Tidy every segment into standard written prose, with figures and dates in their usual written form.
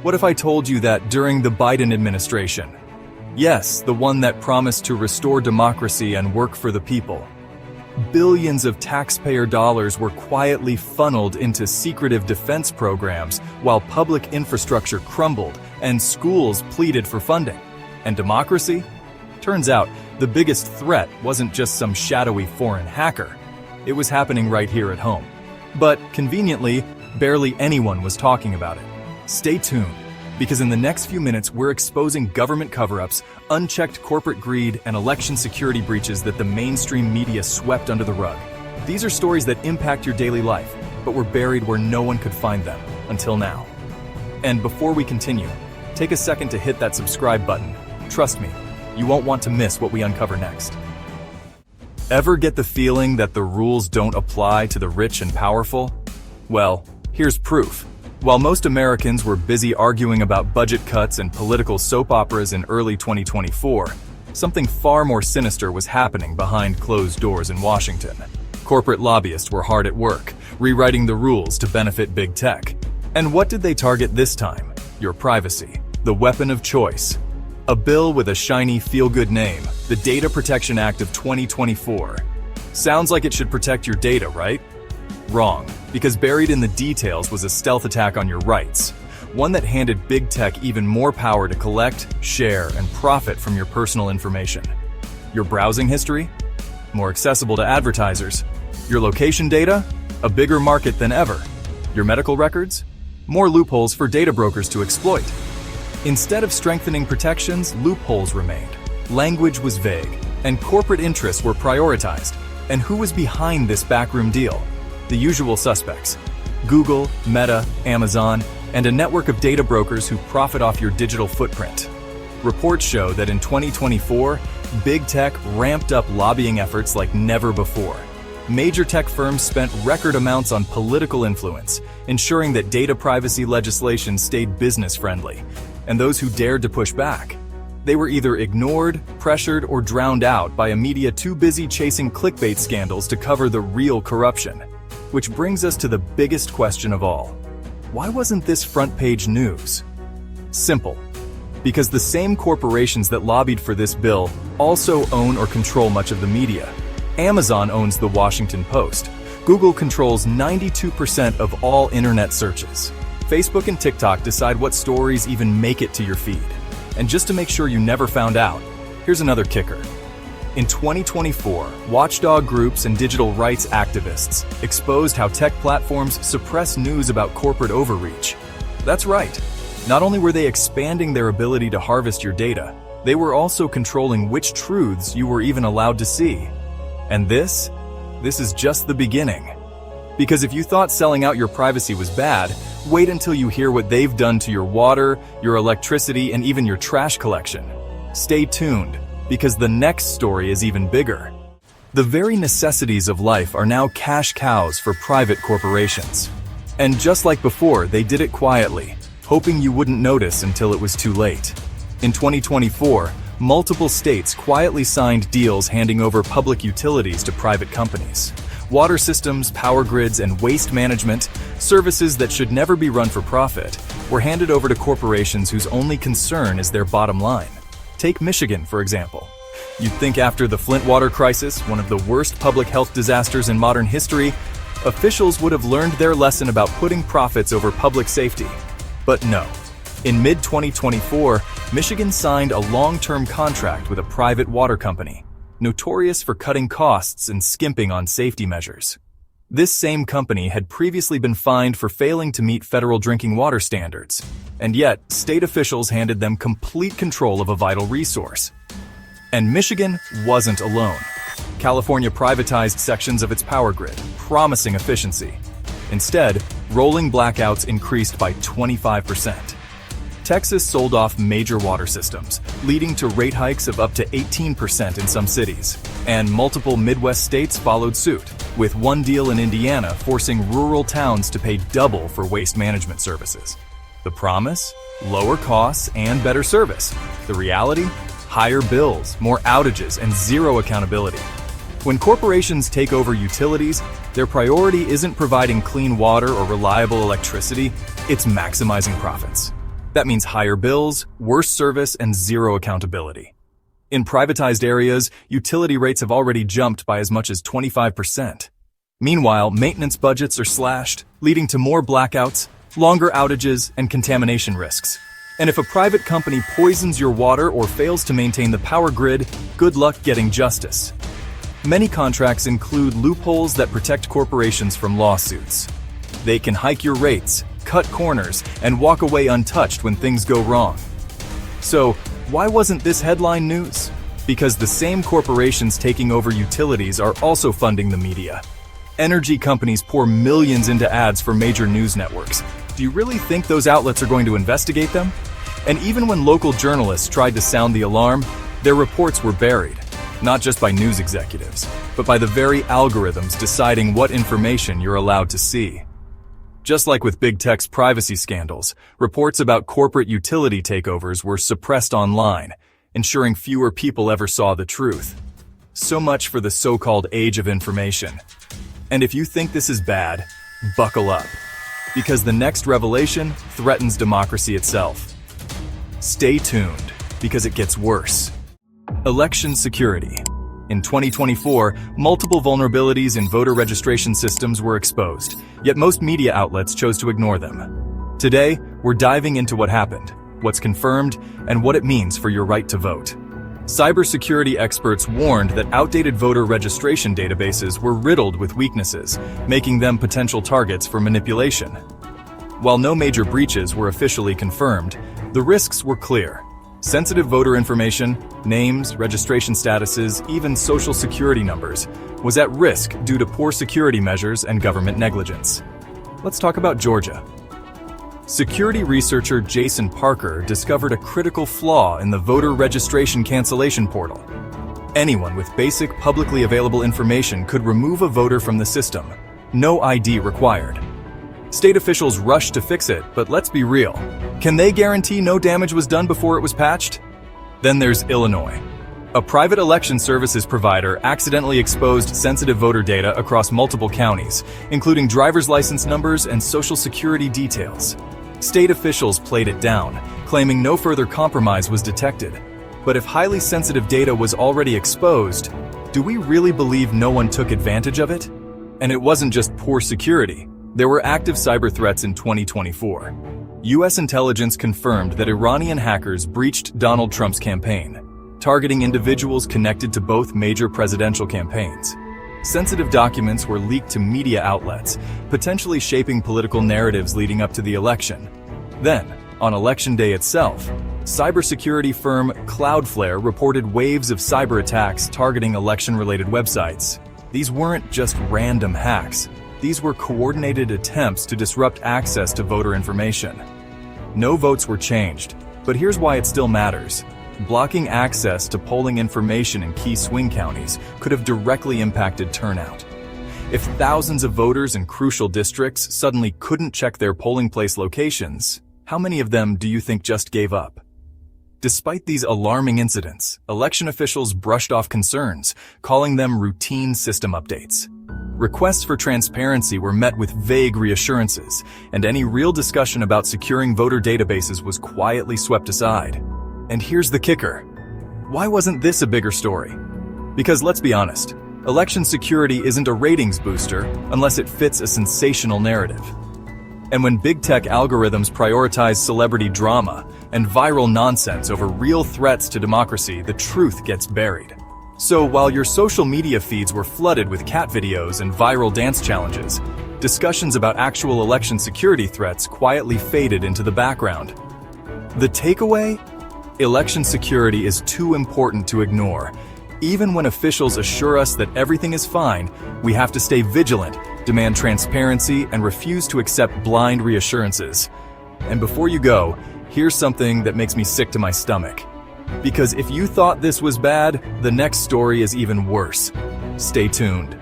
What if I told you that during the Biden administration, yes, the one that promised to restore democracy and work for the people, billions of taxpayer dollars were quietly funneled into secretive defense programs while public infrastructure crumbled and schools pleaded for funding? And democracy? Turns out, the biggest threat wasn't just some shadowy foreign hacker. It was happening right here at home. But, conveniently, barely anyone was talking about it. Stay tuned, because in the next few minutes we're exposing government cover-ups, unchecked corporate greed, and election security breaches that the mainstream media swept under the rug. These are stories that impact your daily life, but were buried where no one could find them, until now. And before we continue, take a second to hit that subscribe button. Trust me, you won't want to miss what we uncover next. Ever get the feeling that the rules don't apply to the rich and powerful? Well, here's proof. While most Americans were busy arguing about budget cuts and political soap operas in early 2024, something far more sinister was happening behind closed doors in Washington. Corporate lobbyists were hard at work, rewriting the rules to benefit big tech. And what did they target this time? Your privacy, the weapon of choice. A bill with a shiny, feel-good name, the Data Protection Act of 2024. Sounds like it should protect your data, right? Wrong, because buried in the details was a stealth attack on your rights, one that handed big tech even more power to collect, share, and profit from your personal information. Your browsing history? More accessible to advertisers. Your location data? A bigger market than ever. Your medical records? More loopholes for data brokers to exploit. Instead of strengthening protections, loopholes remained. Language was vague, and corporate interests were prioritized. And who was behind this backroom deal? The usual suspects: Google, Meta, Amazon, and a network of data brokers who profit off your digital footprint. Reports show that in 2024, big tech ramped up lobbying efforts like never before. Major tech firms spent record amounts on political influence, ensuring that data privacy legislation stayed business-friendly. And those who dared to push back, they were either ignored, pressured, or drowned out by a media too busy chasing clickbait scandals to cover the real corruption. Which brings us to the biggest question of all. Why wasn't this front-page news? Simple. Because the same corporations that lobbied for this bill also own or control much of the media. Amazon owns the Washington Post. Google controls 92% of all internet searches. Facebook and TikTok decide what stories even make it to your feed. And just to make sure you never found out, here's another kicker. In 2024, watchdog groups and digital rights activists exposed how tech platforms suppress news about corporate overreach. That's right. Not only were they expanding their ability to harvest your data, they were also controlling which truths you were even allowed to see. And this is just the beginning. Because if you thought selling out your privacy was bad, wait until you hear what they've done to your water, your electricity, and even your trash collection. Stay tuned, because the next story is even bigger. The very necessities of life are now cash cows for private corporations. And just like before, they did it quietly, hoping you wouldn't notice until it was too late. In 2024, multiple states quietly signed deals handing over public utilities to private companies. Water systems, power grids, and waste management, services that should never be run for profit, were handed over to corporations whose only concern is their bottom line. Take Michigan, for example. You'd think after the Flint water crisis, one of the worst public health disasters in modern history, officials would have learned their lesson about putting profits over public safety. But no. In mid-2024, Michigan signed a long-term contract with a private water company, notorious for cutting costs and skimping on safety measures. This same company had previously been fined for failing to meet federal drinking water standards, and yet state officials handed them complete control of a vital resource. And Michigan wasn't alone. California privatized sections of its power grid, promising efficiency. Instead, rolling blackouts increased by 25%. Texas sold off major water systems, leading to rate hikes of up to 18% in some cities. And multiple Midwest states followed suit, with one deal in Indiana forcing rural towns to pay double for waste management services. The promise? Lower costs and better service. The reality? Higher bills, more outages, and zero accountability. When corporations take over utilities, their priority isn't providing clean water or reliable electricity, it's maximizing profits. That means higher bills, worse service, and zero accountability. In privatized areas, utility rates have already jumped by as much as 25%. Meanwhile, maintenance budgets are slashed, leading to more blackouts, longer outages, and contamination risks. And if a private company poisons your water or fails to maintain the power grid, good luck getting justice. Many contracts include loopholes that protect corporations from lawsuits. They can hike your rates, cut corners, and walk away untouched when things go wrong. So, why wasn't this headline news? Because the same corporations taking over utilities are also funding the media. Energy companies pour millions into ads for major news networks. Do you really think those outlets are going to investigate them? And even when local journalists tried to sound the alarm, their reports were buried, not just by news executives, but by the very algorithms deciding what information you're allowed to see. Just like with big tech's privacy scandals, reports about corporate utility takeovers were suppressed online, ensuring fewer people ever saw the truth. So much for the so-called age of information. And if you think this is bad, buckle up, because the next revelation threatens democracy itself. Stay tuned, because it gets worse. Election security. In 2024, multiple vulnerabilities in voter registration systems were exposed, yet most media outlets chose to ignore them. Today, we're diving into what happened, what's confirmed, and what it means for your right to vote. Cybersecurity experts warned that outdated voter registration databases were riddled with weaknesses, making them potential targets for manipulation. While no major breaches were officially confirmed, the risks were clear. Sensitive voter information, names, registration statuses, even social security numbers, was at risk due to poor security measures and government negligence. Let's talk about Georgia. Security researcher Jason Parker discovered a critical flaw in the voter registration cancellation portal. Anyone with basic publicly available information could remove a voter from the system. No ID required. State officials rushed to fix it, but let's be real. Can they guarantee no damage was done before it was patched? Then there's Illinois. A private election services provider accidentally exposed sensitive voter data across multiple counties, including driver's license numbers and social security details. State officials played it down, claiming no further compromise was detected. But if highly sensitive data was already exposed, do we really believe no one took advantage of it? And it wasn't just poor security. There were active cyber threats in 2024. U.S. intelligence confirmed that Iranian hackers breached Donald Trump's campaign, targeting individuals connected to both major presidential campaigns. Sensitive documents were leaked to media outlets, potentially shaping political narratives leading up to the election. Then, on election day itself, cybersecurity firm Cloudflare reported waves of cyber attacks targeting election-related websites. These weren't just random hacks. These were coordinated attempts to disrupt access to voter information. No votes were changed, but here's why it still matters. Blocking access to polling information in key swing counties could have directly impacted turnout. If thousands of voters in crucial districts suddenly couldn't check their polling place locations, how many of them do you think just gave up? Despite these alarming incidents, election officials brushed off concerns, calling them routine system updates. Requests for transparency were met with vague reassurances, and any real discussion about securing voter databases was quietly swept aside. And here's the kicker. Why wasn't this a bigger story? Because let's be honest, election security isn't a ratings booster unless it fits a sensational narrative. And when big tech algorithms prioritize celebrity drama and viral nonsense over real threats to democracy, the truth gets buried. So while your social media feeds were flooded with cat videos and viral dance challenges, discussions about actual election security threats quietly faded into the background. The takeaway? Election security is too important to ignore. Even when officials assure us that everything is fine, we have to stay vigilant, demand transparency, and refuse to accept blind reassurances. And before you go, here's something that makes me sick to my stomach. Because if you thought this was bad, the next story is even worse. Stay tuned.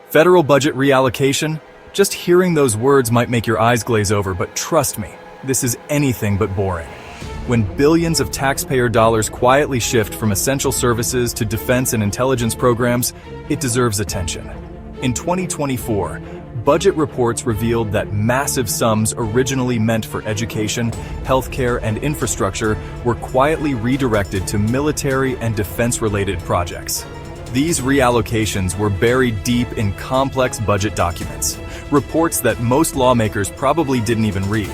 Federal budget reallocation? Just hearing those words might make your eyes glaze over, but trust me, this is anything but boring. When billions of taxpayer dollars quietly shift from essential services to defense and intelligence programs, it deserves attention. In 2024, Budget reports revealed that massive sums originally meant for education, healthcare, and infrastructure were quietly redirected to military and defense-related projects. These reallocations were buried deep in complex budget documents, reports that most lawmakers probably didn't even read.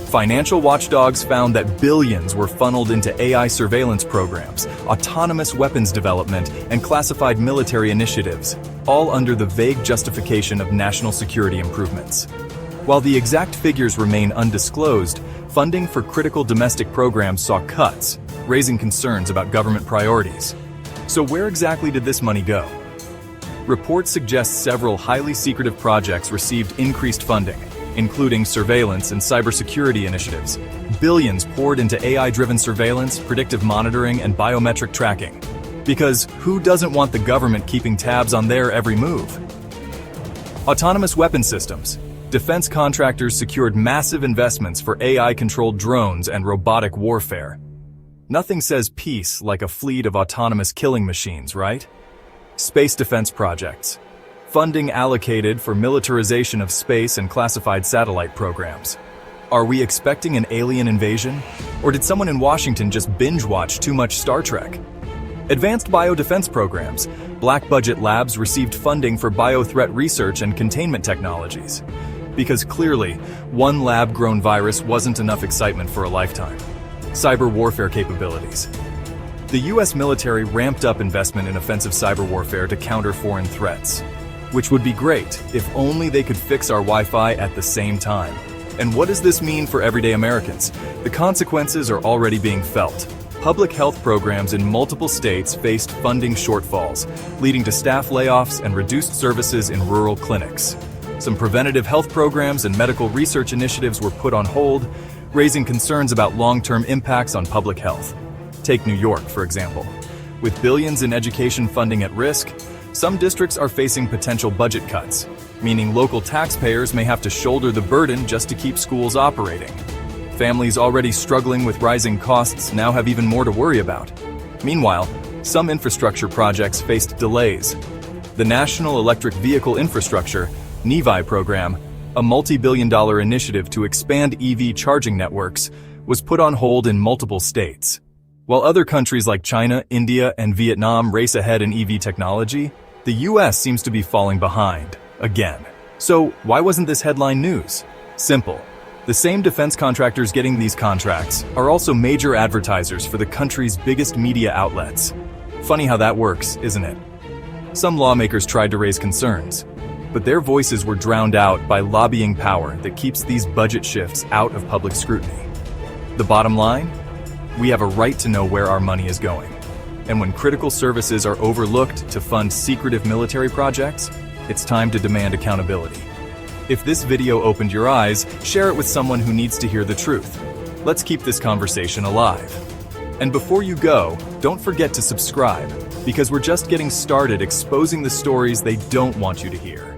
Financial watchdogs found that billions were funneled into AI surveillance programs, autonomous weapons development, and classified military initiatives, all under the vague justification of national security improvements. While the exact figures remain undisclosed, funding for critical domestic programs saw cuts, raising concerns about government priorities. So where exactly did this money go? Reports suggest several highly secretive projects received increased funding, including surveillance and cybersecurity initiatives. Billions poured into AI-driven surveillance, predictive monitoring, and biometric tracking. Because who doesn't want the government keeping tabs on their every move? Autonomous weapon systems. Defense contractors secured massive investments for AI-controlled drones and robotic warfare. Nothing says peace like a fleet of autonomous killing machines, right? Space defense projects. Funding allocated for militarization of space and classified satellite programs. Are we expecting an alien invasion? Or did someone in Washington just binge-watch too much Star Trek? Advanced biodefense programs. Black budget labs received funding for biothreat research and containment technologies. Because clearly, one lab-grown virus wasn't enough excitement for a lifetime. Cyber warfare capabilities. The US military ramped up investment in offensive cyber warfare to counter foreign threats. Which would be great if only they could fix our Wi-Fi at the same time. And what does this mean for everyday Americans? The consequences are already being felt. Public health programs in multiple states faced funding shortfalls, leading to staff layoffs and reduced services in rural clinics. Some preventative health programs and medical research initiatives were put on hold, raising concerns about long-term impacts on public health. Take New York, for example. With billions in education funding at risk, some districts are facing potential budget cuts, meaning local taxpayers may have to shoulder the burden just to keep schools operating. Families already struggling with rising costs now have even more to worry about. Meanwhile, some infrastructure projects faced delays. The National Electric Vehicle Infrastructure (NEVI) program, a multi-billion-dollar initiative to expand EV charging networks, was put on hold in multiple states. While other countries like China, India, and Vietnam race ahead in EV technology, the US seems to be falling behind, again. So why wasn't this headline news? Simple. The same defense contractors getting these contracts are also major advertisers for the country's biggest media outlets. Funny how that works, isn't it? Some lawmakers tried to raise concerns, but their voices were drowned out by lobbying power that keeps these budget shifts out of public scrutiny. The bottom line? We have a right to know where our money is going. And when critical services are overlooked to fund secretive military projects, it's time to demand accountability. If this video opened your eyes, share it with someone who needs to hear the truth. Let's keep this conversation alive. And before you go, don't forget to subscribe, because we're just getting started exposing the stories they don't want you to hear.